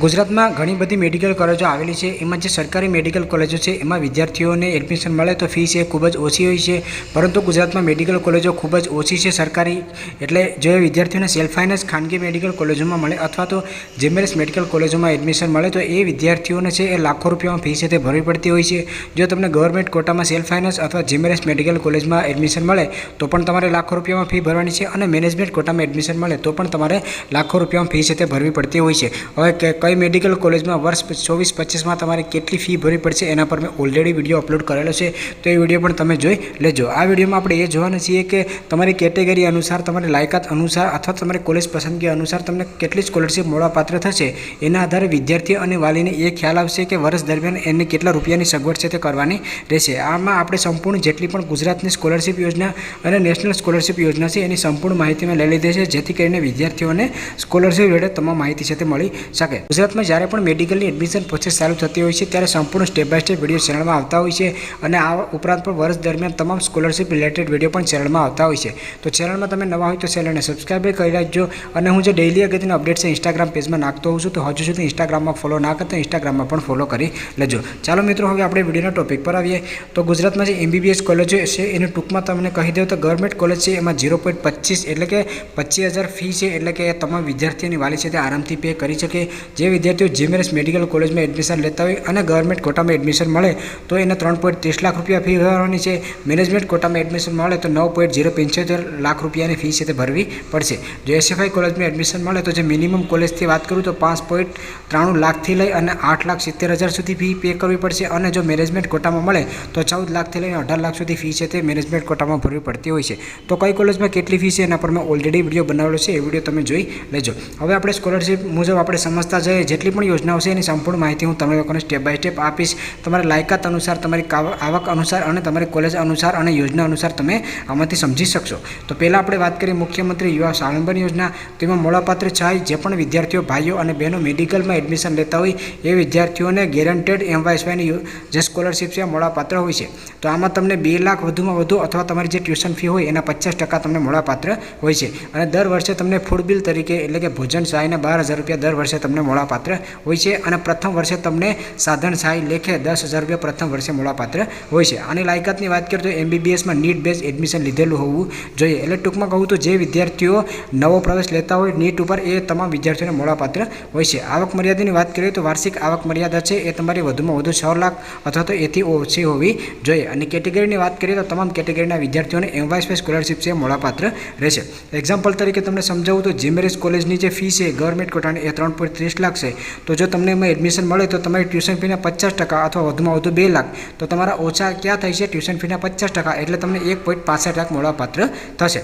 ગુજરાતમાં ઘણી બધી મેડિકલ કોલેજો આવેલી છે। એમાં જે સરકારી મેડિકલ કોલેજો છે એમાં વિદ્યાર્થીઓને એડમિશન મળે તો ફી છે ખૂબ જ ઓછી હોય છે, પરંતુ ગુજરાતમાં મેડિકલ કોલેજો ખૂબ જ ઓછી છે સરકારી, એટલે જો વિદ્યાર્થીઓને સેલ્ફ ફાઇનાન્સ ખાનગી મેડિકલ કોલેજોમાં મળે અથવા તો જેમએસ મેડિકલ કોલેજોમાં એડમિશન મળે તો એ વિદ્યાર્થીઓને છે એ લાખો રૂપિયામાં ફી છે તે ભરવી પડતી હોય છે। જો તમને ગવર્મેન્ટ કોટામાં સેલ્ફ ફાઇનાન્સ અથવા જેમએસ મેડિકલ કોલેજમાં એડમિશન મળે તો પણ તમારે લાખો રૂપિયામાં ફી ભરવાની છે, અને મેનેજમેન્ટ કોટામાં એડમિશન મળે તો પણ તમારે લાખો રૂપિયામાં ફી છે તે ભરવી પડતી હોય છે। હવે કઈ મેડિકલ કોલેજમાં વર્ષ 24-25માં તમારે કેટલી ફી ભરવી પડશે એના પર મેં ઓલરેડી વિડીયો અપલોડ કરેલો છે, તો એ વિડીયો પણ તમે જોઈ લેજો। આ વિડીયોમાં આપણે એ જોવાના છીએ કે તમારી કેટેગરી અનુસાર, તમારી લાયકાત અનુસાર અથવા તમારી કોલેજ પસંદગી અનુસાર તમને કેટલી સ્કોલરશિપ મળવાપાત્ર થશે એના આધારે વિદ્યાર્થી અને વાલીને એ ખ્યાલ આવશે કે વર્ષ દરમિયાન એને કેટલા રૂપિયાની સગવડ છે તે કરવાની રહેશે। આમાં આપણે સંપૂર્ણ જેટલી પણ ગુજરાતની સ્કોલરશિપ યોજના અને નેશનલ સ્કોલરશિપ યોજના છે એની સંપૂર્ણ માહિતી મેં લઈ લીધી છે, જેથી કરીને વિદ્યાર્થીઓને સ્કોલરશિપ રિલેટેડ તમામ માહિતી છે તે મળી શકે। ગુજરાતમાં જ્યારે પણ મેડિકલની એડમિશન પ્રોસેસ ચાલુ થતી હોય છે ત્યારે સંપૂર્ણ સ્ટેપ બાય સ્ટેપ વિડીયો ચેનલમાં આવતા હોય છે, અને આ ઉપરાંત પણ વર્ષ દરમિયાન તમામ સ્કોલરશિપ રિલેટેડ વિડીયો પણ ચેનલમાં આવતા હોય છે। તો ચેનલમાં તમે નવા હોય તો ચેનલને સબસ્ક્રાઈબ કરી રાખજો, અને હું જે ડેઇલી અગત્યના અપડેટ છે ઇન્સ્ટાગ્રામ પેજમાં નાખતો હોઉં છું, તો હજુ સુધી ઇન્સ્ટાગ્રામમાં ફોલો ના કરતા ઇન્સ્ટાગ્રામમાં પણ ફોલો કરી લેજો। ચાલો મિત્રો, હવે આપણે વિડીયોના ટોપિક પર આવીએ। તો ગુજરાતમાં જે એમબીબીએસ કોલેજો છે એનું ટૂંકમાં તમને કહી દઉં તો ગવર્મેન્ટ કોલેજ છે એમાં 0.25 એટલે કે 25,000 ફી છે, એટલે કે તમામ વિદ્યાર્થીઓની વાલી છે તે આરામથી પે કરી શકે। જે વિદ્યાર્થીઓ જેમએસ મેડિકલ કોલેજમાં એડમિશન લેતા હોય અને ગવર્મેન્ટ કોટામાં એડમિશન મળે તો એને 3.30 લાખ રૂપિયા ફી ભરવાની છે। મેનેજમેન્ટ કોટામાં એડમિશન મળે તો 9.075 લાખ રૂપિયાની ફી છે તે ભરવી પડશે। જો એસએફઆઈ કોલેજમાં એડમિશન મળે તો જે મિનિમમ કોલેજથી વાત કરું તો 5.93 લાખથી લઈ અને 8,70,000 સુધી ફી પે કરવી પડશે, અને જો મેનેજમેન્ટ કોટામાં મળે તો 14 લાખથી લઈને 18 લાખ સુધી ફી છે તે મેનેજમેન્ટ કોટામાં ભરવી પડતી હોય છે। તો કઈ કોલેજમાં કેટલી ફી છે એના પર મેં ઓલરેડી વિડીયો બનાવેલો છે, એ વિડીયો તમે જોઈ લેજો। હવે આપણે સ્કોલરશિપ મુજબ આપણે સમજતા જઈએ, જેટલી પણ યોજનાઓ છે એની સંપૂર્ણ માહિતી હું તમને લોકોને સ્ટેપ બાય સ્ટેપ આપીશ। તમારી લાયકાત અનુસાર, તમારી આવક અનુસાર અને તમારી કોલેજ અનુસાર અને યોજના અનુસાર તમે આમાંથી સમજી શકશો। તો પહેલાં આપણે વાત કરીએ મુખ્યમંત્રી યુવા સ્વાવલંબન યોજના। તેમાં મળવાપાત્ર સહાય જે પણ વિદ્યાર્થીઓ ભાઈઓ અને બહેનો મેડિકલમાં એડમિશન લેતા હોય એ વિદ્યાર્થીઓને ગેરંટેડ એમવાયસવાયની જે સ્કોલરશિપ છે મળવાપાત્ર હોય છે। તો આમાં તમને 2 લાખ વધુમાં વધુ અથવા તમારી જે ટ્યુશન ફી હોય એના 50% તમને મળવાપાત્ર હોય છે, અને દર વર્ષે તમને ફૂડ બિલ તરીકે એટલે કે ભોજન સહાયના 12,000 રૂપિયા દર વર્ષે તમને મળવાપાત્ર હોય છે, અને પ્રથમ વર્ષે તમને સાધન સહાય લેખે 10,000 રૂપિયા પ્રથમ વર્ષે મળવાપાત્ર હોય છે। આની લાયકાતની વાત કરીએ તો એમબીબીએસમાં નીટ બેઝ એડમિશન લીધેલું હોવું જોઈએ, એટલે ટૂંકમાં કહું તો જે વિદ્યાર્થીઓ નવો પ્રવેશ લેતા હોય નીટ ઉપર એ તમામ વિદ્યાર્થીઓને મળવાપાત્ર હોય છે। આવક મર્યાદાની વાત કરીએ તો વાર્ષિક આવક મર્યાદા છે એ તમારી વધુમાં વધુ 6 લાખ અથવા તો એથી ઓછી હોવી જોઈએ, અને કેટેગરીની વાત કરીએ તો તમામ કેટેગરીના વિદ્યાર્થીઓને એમવાયસવાય સ્કોલરશિપ છે મળવાપાત્ર રહેશે। એક્ઝામ્પલ તરીકે તમને સમજાવું તો જેમએસ કોલેજની જે ફી છે ગવર્મેન્ટ કોટાની એ 3.30 લાખ છે, તો જો તમને એમાં એડમિશન મળે તો તમારી ટ્યુશન ફીના 50% અથવા વધુમાં વધુ 2 લાખ, તો તમારા ઓછા ક્યાં થાય છે ટ્યુશન ફીના 50%, એટલે તમને 1.65 લાખ મળવાપાત્ર થશે।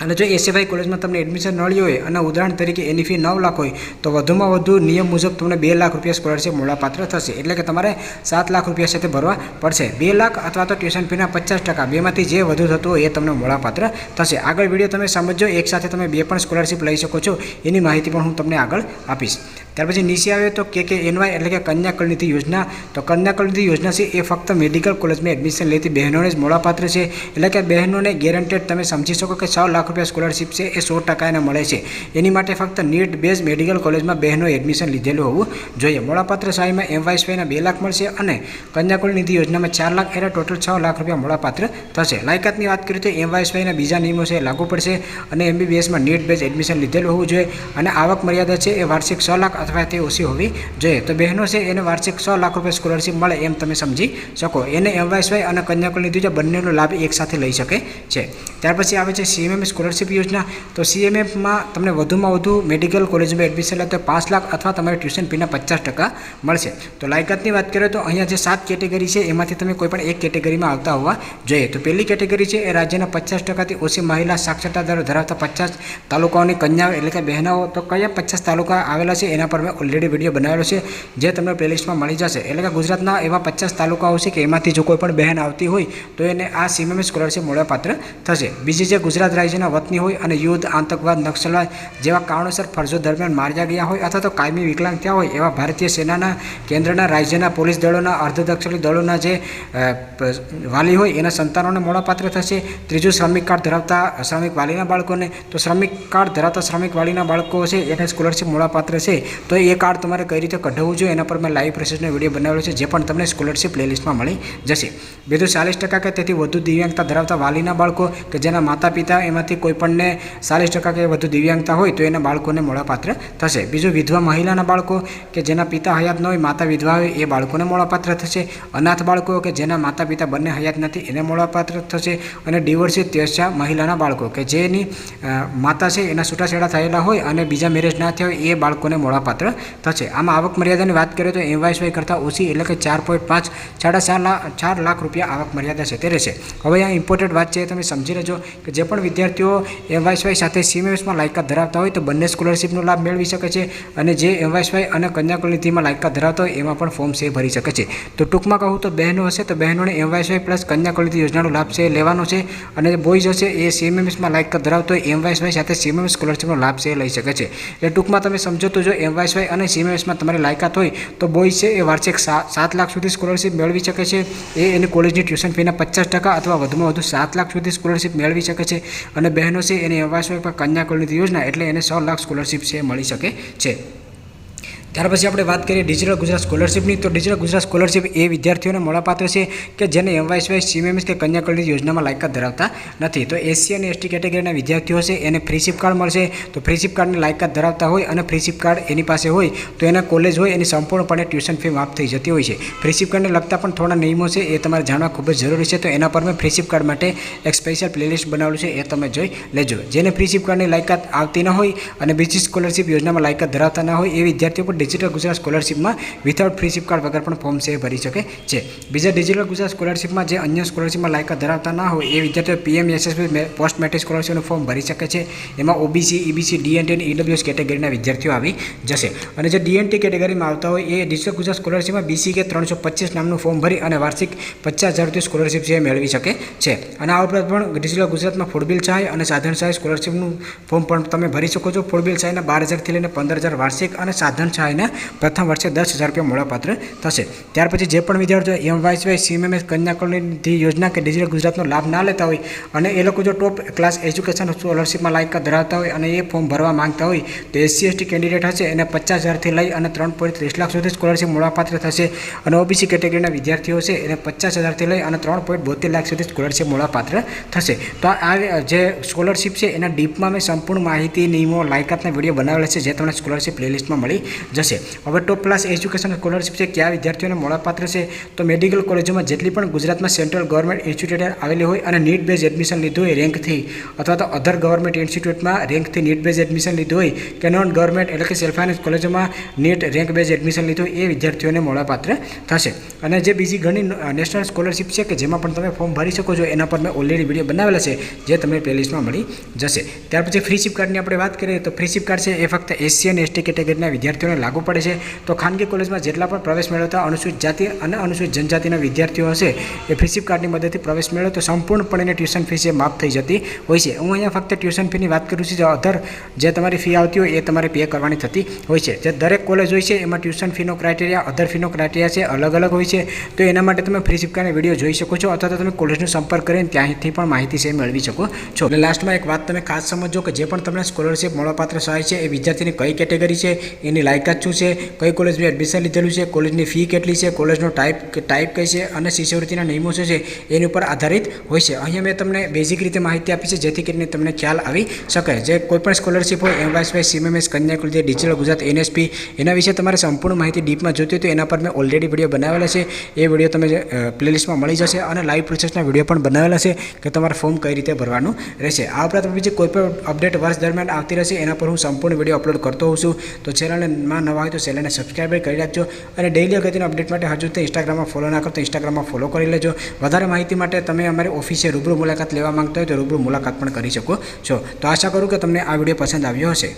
અને જો એસએફઆઈ કોલેજમાં તમને એડમિશન મળ્યું હોય અને ઉદાહરણ તરીકે એની ફી 9 લાખ હોય તો વધુમાં વધુ નિયમ મુજબ તમને 2 લાખ રૂપિયા સ્કોલરશિપ મળવાપાત્ર થશે, એટલે કે તમારે 7 લાખ રૂપિયા સાથે ભરવા પડશે। 2 લાખ અથવા તો ટ્યુશન ફીના 50%, બેમાંથી જે વધુ થતું હોય એ તમને મળવાપાત્ર થશે। આગળ વિડીયો તમે સમજો, એકસાથે તમે 2 પણ સ્કોલરશિપ લઈ શકો છો, એની માહિતી પણ હું તમને આગળ આપીશ। ત્યાર પછી નીચે આવે તો KKNY એટલે કે કન્યા કલ્યાણ નિધિ યોજના। તો કન્યા કલ્યાણ નિધિ યોજના છે એ ફક્ત મેડિકલ કોલેજમાં એડમિશન લેતી બહેનોને જ મળવાપાત્ર છે, એટલે કે બહેનોને ગેરંટેડ તમે સમજી શકો કે 6 લાખ રૂપિયા સ્કોલરશિપ છે એ 100% એને મળે છે। એની માટે ફક્ત નીટ બેઝ મેડિકલ કોલેજમાં બહેનો એડમિશન લીધેલું હોવું જોઈએ। મળવાપાત્ર સહાયમાં એમવાયસવાયના 2 લાખ મળશે, અને કન્યા કલ્યાણ નિધિ યોજનામાં 4 લાખ, એટલે ટોટલ 6 લાખ રૂપિયા મળવાપાત્ર થશે। લાયકાતની વાત કરીએ તો એમવાયસવાયના બીજા નિયમો છે લાગુ પડશે, અને એમબીબીએસમાં નીટ બેઝ એડમિશન લીધેલું હોવું જોઈએ, અને આવક મર્યાદા છે એ વાર્ષિક 6 લાખ અથવા તે ઓછી હોવી જોઈએ। તો બહેનો છે એને વાર્ષિક 6 લાખ રૂપિયા સ્કોલરશિપ મળે એમ તમે સમજી શકો, એને એમવાયસવાય અને કન્યા કલ્યાણ નિધિ બંનેનો લાભ એકસાથે લઈ શકે છે। ત્યાર પછી આવે છે સીએમએમ સ્કોલરશિપ યોજના। તો સીએમએફમાં તમને વધુમાં વધુ મેડિકલ કોલેજમાં એડમિશન લે તો 5 લાખ અથવા તમારી ટ્યુશન ફીના 50% મળશે। તો લાયકાતની વાત કરીએ તો અહીંયા જે 7 કેટેગરી છે એમાંથી તમે કોઈ પણ એક કેટેગરીમાં આવતા હોવા જોઈએ। તો પહેલી કેટેગરી છે એ રાજ્યના 50%થી ઓછી મહિલા સાક્ષરતા દર ધરાવતા 50 તાલુકાઓની કન્યાઓ એટલે કે બહેનાઓ। તો કયા 50 તાલુકા આવેલા છે એના પર મેં ઓલરેડી વિડીયો બનાવેલો છે, જે તમને પ્લેલિસ્ટમાં મળી જશે। એટલે કે ગુજરાતના એવા 50 તાલુકાઓ છે કે એમાંથી જો કોઈ પણ બહેન આવતી હોય તો એને આ સીએમએમ સ્કોલરશિપ મળવાપાત્ર થશે। બીજી જે ગુજરાત રાજ્યના વતની હોય અને યુદ્ધ, આતંકવાદ, નક્સલવાદ જેવા કારણોસર ફરજો દરમિયાન માર્યા ગયા હોય અથવા તો કાયમી વિકલાંગ થયા હોય એવા ભારતીય સેનાના, કેન્દ્રના, રાજ્યના પોલીસ દળોના, અર્ધદક્ષિણી દળોના જે વાલી હોય એના સંતાનોને મળવાપાત્ર થશે। ત્રીજું શ્રમિક કાર્ડ ધરાવતા શ્રમિક વાલીના બાળકોને, તો શ્રમિક કાર્ડ ધરાવતા શ્રમિક વાલીના બાળકો છે એને સ્કોલરશિપ મળવાપાત્ર છે। તો એ કાર્ડ તમારે કઈ રીતે કઢાવવું જોઈએ એના પર મેં લાઈવ પ્રોસેસનો વિડીયો બનાવેલો છે, જે પણ તમને સ્કોલરશિપ પ્લેલિસ્ટમાં મળી જશે. બીજું 40% કે તેથી વધુ દિવ્યાંગતા ધરાવતા વાલીના બાળકો કે જેના માતા પિતા એમાંથી કોઈપણને 40% કે વધુ દિવ્યાંગતા હોય તો એના બાળકોને મળવાપાત્ર થશે. બીજું વિધવા મહિલાના બાળકો કે જેના પિતા હયાત ન હોય, માતા વિધવા હોય એ બાળકોને મળવાપાત્ર થશે. અનાથ બાળકો કે જેના માતા પિતા બંને હયાત નથી એને મળવાપાત્ર થશે. અને ડિવોર્સી ત્યજા મહિલાના બાળકો કે જેની માતા છે એના છૂટાછેડા થયેલા હોય અને બીજા મેરેજ ના થયા હોય એ બાળકોને મળવાપાત્ર થશે. આમાં આવક મર્યાદાની વાત કરીએ તો MYSY કરતાં ઓછી એટલે કે 4.5 4.5 લાખ રૂપિયા આવક મર્યાદા છે તે રહેશે. હવે આ ઇમ્પોર્ટન્ટ વાત છે તમે સમજી લેજો કે જે પણ વિદ્યાર્થીઓ MYSY સાથે CMMSમાં લાયકાત ધરાવતા હોય તો બંને સ્કોલરશિપનો લાભ મેળવી શકે છે. અને જે MYSY અને કન્યા કુલનિધિમાં લાયકાત ધરાવતા હોય એમાં પણ ફોર્મ છે ભરી શકે છે. તો ટૂંકમાં કહું તો બહેનો હશે તો બહેનોને MYSY પ્લસ કન્યા કુલનિધિ યોજનાનો લાભ છે લેવાનો છે. અને જે બોયઝ હશે એ CMMSમાં લાયકાત ધરાવતો હોય MYSY સાથે CMMS સ્કોલરશિપનો લાભ છે લઈ શકે છે. એટલે ટૂંકમાં તમે સમજો તો જો MYSY અને CMMSમાં તમારી લાયકાત હોય તો બોયઝ છે એ વાર્ષિક 7 લાખ સુધી સ્કોલરશિપ મેળવી શકે છે. એ એની કોલેજની ટ્યુશન ફીના 50% અથવા વધુમાં વધુ 7 લાખ સુધી સ્કોલરશિપ મેળવી શકે છે. અને બહેનો છે એને MYSY પર કન્યા કુલનિધિ યોજના એટલે એને 100 લાખ સ્કોલરશિપ છે મળી શકે છે. ત્યાર પછી આપણે વાત કરીએ ડિજિટલ ગુજરાત સ્કોલરશિપની. તો ડિજિટલ ગુજરાત સ્કોલરશિપ એ વિદ્યાર્થીઓને મળવાપાત્ર છે કે જેને MYSY, CMMS કે કન્યા કુલનિધિ યોજનામાં લાયકાત ધરાવતા નથી. તો SC અને ST કેટેગરીના વિદ્યાર્થીઓ છે એને ફ્રીશિપ કાર્ડ મળશે. તો ફ્રીશિપ કાર્ડની લાયકાત ધરાવતા હોય અને ફ્રીશિપ કાર્ડ એની પાસે હોય તો એના કોલેજ હોય એની સંપૂર્ણપણે ટ્યુશન ફી માફ થઈ જતી હોય છે. ફ્રીશિપ કાર્ડને લગતા પણ થોડા નિયમો છે એ તમારે જાણવા ખૂબ જ જરૂરી છે. તો એના પર મેં ફ્રીશિપ કાર્ડ માટે એક સ્પેશિયલ પ્લેલિસ્ટ બનાવેલું છે, એ તમે જોઈ લેજો. જેને ફ્રીશિપ કાર્ડની લાયકાત આવતી ન હોય અને બીજી સ્કોલરશિપ યોજનામાં લાયકાત ધરાવતા ન હોય એ વિદ્યાર્થીઓ પણ ડિજિટલ ગુજરાત સ્કોલરશિપમાં વિથઆઉટ ફ્રીશિપ કાર્ડ વગર પણ ફોર્મ છે ભરી શકે છે. બીજા ડિજિટલ ગુજરાત સ્કોલરશિપમાં જે અન્ય સ્કોલરશિપમાં લાયકાત ધરાવતા ના હોય એ વિદ્યાર્થીઓ PMSSB પોસ્ટ મેટ્રિક સ્કોલરશિપનું ફોર્મ ભરી શકે છે. એમાં OBC, EBC, DNT અને EWS કેટેગરીના વિદ્યાર્થીઓ આવી જશે. અને જે DNT કેટેગરીમાં આવતા હોય એ ડિજિટલ ગુજરાત સ્કોલરશિપમાં BCK 325 નામનું ફોર્મ ભરી અને વાર્ષિક 50,000 સ્કોલરશિપ છે મેળવી શકે છે. અને આ ઉપરાંત પણ ડિજિટલ ગુજરાતમાં ફૂડબિલ સહાય અને સાધન સહાય સ્કોલરશિપનું ફોર્મ પણ તમે ભરી શકો છો. ફૂડબિલ સહાયના 12,000થી લઈને 15,000 વાર્ષિક અને સાધન સહાયના પ્રથમ વર્ષે 10,000 રૂપિયા મળવાપાત્ર થશે. ત્યાર પછી જે પણ વિદ્યાર્થીઓ MYSY, CMMS, કન્યા કુલનિધિ યોજના કે ડિજિટલ ગુજરાતનો લાભ ના લેતા હોય અને એ લોકો જો ટોપ ક્લાસ એજ્યુકેશન સ્કોલરશિપમાં લાયકાત ધરાવતા હોય અને એ ફોર્મ ભરવા માંગતા હોય તો SC ST કેન્ડિડેટ હશે એને 50,000થી લઈ અને 3.30 લાખ સુધી સ્કોલરશિપ મળવાપાત્ર થશે. અને OBC કેટેગરીના વિદ્યાર્થીઓ છે એને 50,000થી લઈ અને 3.72 લાખ સુધી સ્કોલરશિપ મળવાપાત્ર થશે. તો આ જે સ્કોલરશિપ છે એના ડીપમાં મેં સંપૂર્ણ માહિતી, નિયમો, લાયકાતના વિડીયો બનાવેલા છે જે તમને સ્કોલરશિપ પ્લેલિસ્ટમાં મળી જશે. હવે ટોપ ક્લાસ એજ્યુકેશન સ્કોલરશિપ છે કયા વિદ્યાર્થીઓને મળવાપાત્ર છે તો મેડિકલ કોલેજોમાં જેટલી પણ ગુજરાતમાં સેન્ટ્રલ ગવર્મેન્ટ ઇન્સ્ટિટ્યૂટ આવેલી હોય અને નીટ બેઝ એડમિશન લીધું હોય રેન્કથી, અથવા તો અધર ગવર્મેન્ટ ઇન્સ્ટિટ્યૂટમાં રેન્કથી નીટ બેઝ એડમિશન લીધું હોય કે નોન ગવર્મેન્ટ એટલે કે સેલ્ફ ફાઇનાન્સ કોલેજોમાં નીટ રેન્ક બેઝ એડમિશન લીધું હોય એ વિદ્યાર્થીઓને મળવાપાત્ર થશે. અને જે બીજી ઘણી નેશનલ સ્કોલરશિપ છે કે જેમાં પણ તમે ફોર્મ ભરી શકો છો એના પર મેં ઓલરેડી વિડીયો બનાવેલા છે જે તમને પ્લેલિસ્ટમાં મળી જશે. ત્યાર પછી ફ્રીશિપ કાર્ડની આપણે વાત કરીએ તો ફ્રીશિપ કાર્ડ છે એ ફક્ત SC અને ST કેટેગરીના વિદ્યાર્થીઓને લાગુ પડે છે. તો ખાનગી કોલેજમાં જેટલા પણ પ્રવેશ મેળવતા અનુસૂચિત જાતિ અને અનુસૂચિત જનજાતિના વિદ્યાર્થીઓ હશે એ ફ્રીશિપ કાર્ડની મદદથી પ્રવેશ મેળવે તો સંપૂર્ણપણે ટ્યુશન ફી છે માફ થઈ જતી હોય છે. હું અહીંયા ફક્ત ટ્યુશન ફીની વાત કરું છું. જે અધર જે તમારી ફી આવતી હોય એ તમારે પે કરવાની થતી હોય છે. જે દરેક કોલેજ હોય છે એમાં ટ્યુશન ફીનો ક્રાઇટેરિયા, અધર ફીનો ક્રાઇટેરિયા છે અલગ અલગ હોય છે. તો એના માટે તમે ફ્રીશિપ કાર્ડના વિડીયો જોઈ શકો છો અથવા તો તમે કોલેજનો સંપર્ક કરીને ત્યાંથી પણ માહિતી છે મેળવી શકો છો. એટલે લાસ્ટમાં એક વાત તમે ખાસ સમજો કે જે પણ તમને સ્કોલરશિપ મળવાપાત્ર સહાય છે એ વિદ્યાર્થીની કઈ કેટેગરી છે, એની લાયકાત શું છે, કઈ કોલેજમાં એડમિશન લીધેલું છે, કોલેજની ફી કેટલી છે, કોલેજનો ટાઈપ કઈ છે અને શિષ્યવૃત્તિના નિયમો શું છે એની ઉપર આધારિત હોય છે. અહીંયા મેં તમને બેઝિક રીતે માહિતી આપી છે જેથી કરીને તમને ખ્યાલ આવી શકે. જે કોઈપણ સ્કોલરશિપ હોય MYSY, CMMS, કન્યા કુલનિધિ, ડિજિટલ ગુજરાત, NSP એના વિશે તમારે સંપૂર્ણ માહિતી ડીપમાં જોઈતી હોય તો એના પર મેં ઓલરેડી વિડીયો બનાવેલા છે. એ વિડીયો તમે પ્લેલિસ્ટમાં મળી જશે. અને લાઈવ પ્રોસેસના વિડીયો પણ બનાવેલા છે કે તમારે ફોર્મ કઈ રીતે ભરવાનું રહેશે. આ ઉપરાંત બીજી કોઈ પણ અપડેટ વર્ષ દરમિયાન આવતી રહેશે એના પર હું સંપૂર્ણ વિડીયો અપલોડ કરતો હોઉં છું. તો ચેનલમાં નવા હોય તો ચેનલને સબસ્ક્રાઈબ કરી રાખજો. અને ડેઇલી અગત્યના અપડેટ માટે હજુ તો ઇન્સ્ટાગ્રામમાં ફોલો ના કરો તો ઇન્સ્ટાગ્રામમાં ફોલો કરી લેજો. વધારે માહિતી માટે તમે અમારી ઓફિસે રૂબરૂ મુલાકાત લેવા માંગતા હોય તો રૂબરૂ મુલાકાત પણ કરી શકો છો. તો આશા કરું કે તમને આ વિડીયો પસંદ આવ્યો હશે.